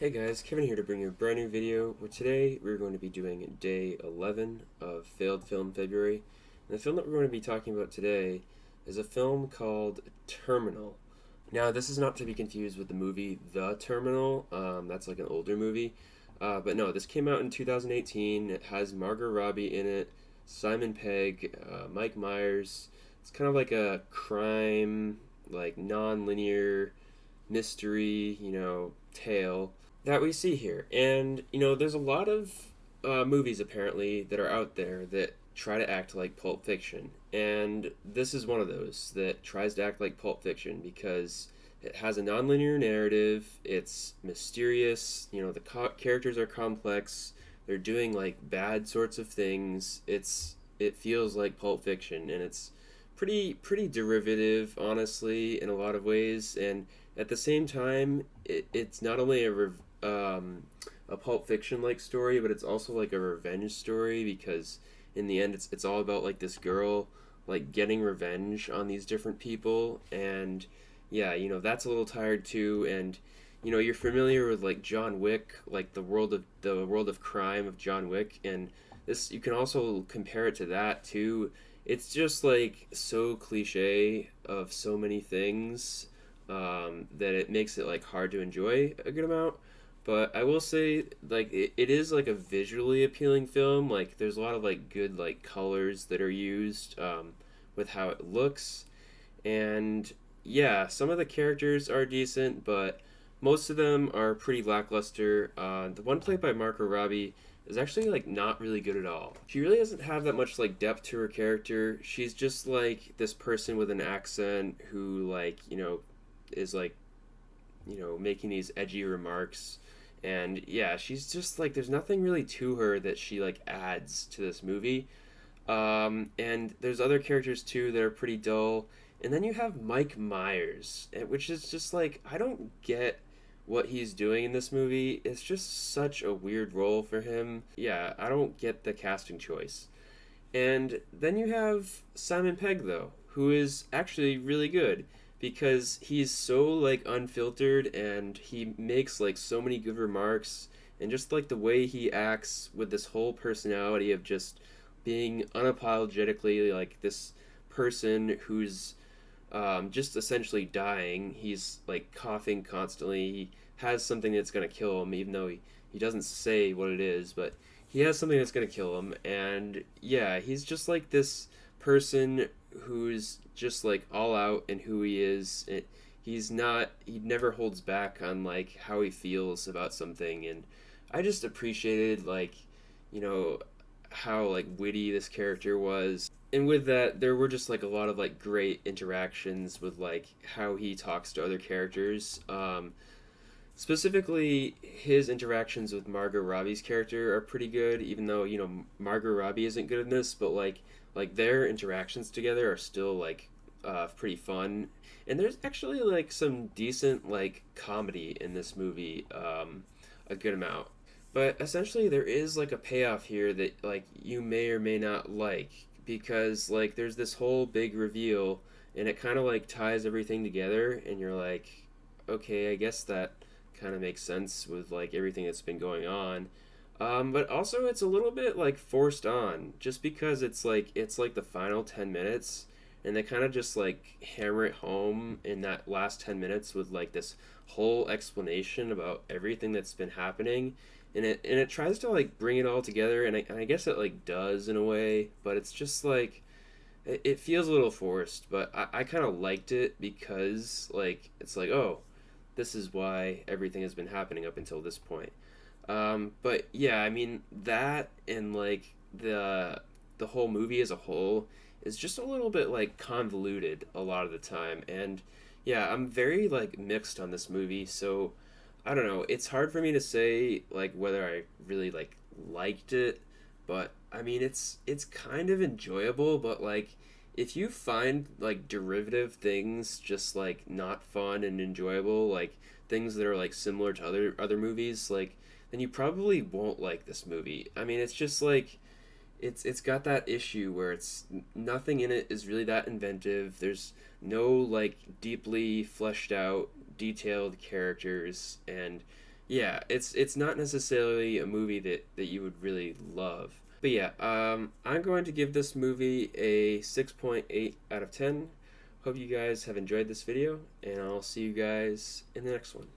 Hey guys, Kevin here to bring you a brand new video where today we're going to be doing day 11 of Failed Film February. And the film that we're going to be talking about today is a film called Terminal. Now, this is not to be confused with the movie The Terminal. That's like an older movie. But no, this came out in 2018. It has Margot Robbie in it, Simon Pegg, Mike Myers. It's kind of like a crime, like non-linear mystery, tale that we see here. And, there's a lot of movies apparently that are out there that try to act like Pulp Fiction. And this is one of those that tries to act like Pulp Fiction because it has a nonlinear narrative, it's mysterious, characters are complex, they're doing like bad sorts of things. It feels like Pulp Fiction, and it's pretty derivative, honestly, in a lot of ways. And at the same time, it's not only a Pulp Fiction like story, but it's also like a revenge story because in the end, it's all about like this girl like getting revenge on these different people. And yeah, that's a little tired too. And you're familiar with like John Wick, like the world of crime of John Wick, and this you can also compare it to that too. It's just like so cliche of so many things, that it makes it like hard to enjoy a good amount. But I will say, like, it is like a visually appealing film. Like, there's a lot of like good like colors that are used, with how it looks. And yeah, some of the characters are decent, but most of them are pretty lackluster. The one played by Margot Robbie is actually like not really good at all. She really doesn't have that much like depth to her character. She's just like this person with an accent who like, is like, making these edgy remarks. And yeah, she's just like there's nothing really to her that she like adds to this movie. And there's other characters too that are pretty dull. And then you have Mike Myers, which is just like I don't get what he's doing in this movie. It's just such a weird role for him. Yeah, I don't get the casting choice. And then you have Simon Pegg though, who is actually really good because he's so like unfiltered and he makes like so many good remarks, and just like the way he acts with this whole personality of just being unapologetically like this person who's, just essentially dying. He's like coughing constantly. He has something that's going to kill him, even though he doesn't say what it is, but he has something that's going to kill him. And yeah, he's just like this person who's just like all out in who he is. He never holds back on like how he feels about something. And I just appreciated like, you know, how like witty this character was. And with that, there were just like a lot of like great interactions with like how he talks to other characters. Specifically, his interactions with Margot Robbie's character are pretty good, even though Margot Robbie isn't good in this. But like their interactions together are still like, pretty fun. And there's actually like some decent like comedy in this movie, a good amount. But essentially, there is like a payoff here that like you may or may not like, because like there's this whole big reveal, and it kind of like ties everything together, and you're like, okay, I guess that kind of makes sense with like everything that's been going on. But also, it's a little bit like forced on, just because it's like the final 10 minutes, and they kind of just like hammer it home in that last 10 minutes with like this whole explanation about everything that's been happening, and it tries to like bring it all together, and I guess it like does in a way, but it's just like it feels a little forced. But I kind of liked it because like it's like, oh, this is why everything has been happening up until this point. But yeah, I mean that, and like the whole movie as a whole is just a little bit like convoluted a lot of the time. And yeah, I'm very like mixed on this movie. So I don't know. It's hard for me to say like whether I really like liked it, but I mean it's kind of enjoyable. But like if you find like derivative things just like not fun and enjoyable, like things that are like similar to other movies, like then you probably won't like this movie. I mean, it's just like it's got that issue where it's nothing in it is really that inventive. There's no like deeply fleshed out, detailed characters, and Yeah, it's not necessarily a movie that you would really love. But yeah, I'm going to give this movie a 6.8 out of 10. Hope you guys have enjoyed this video, and I'll see you guys in the next one.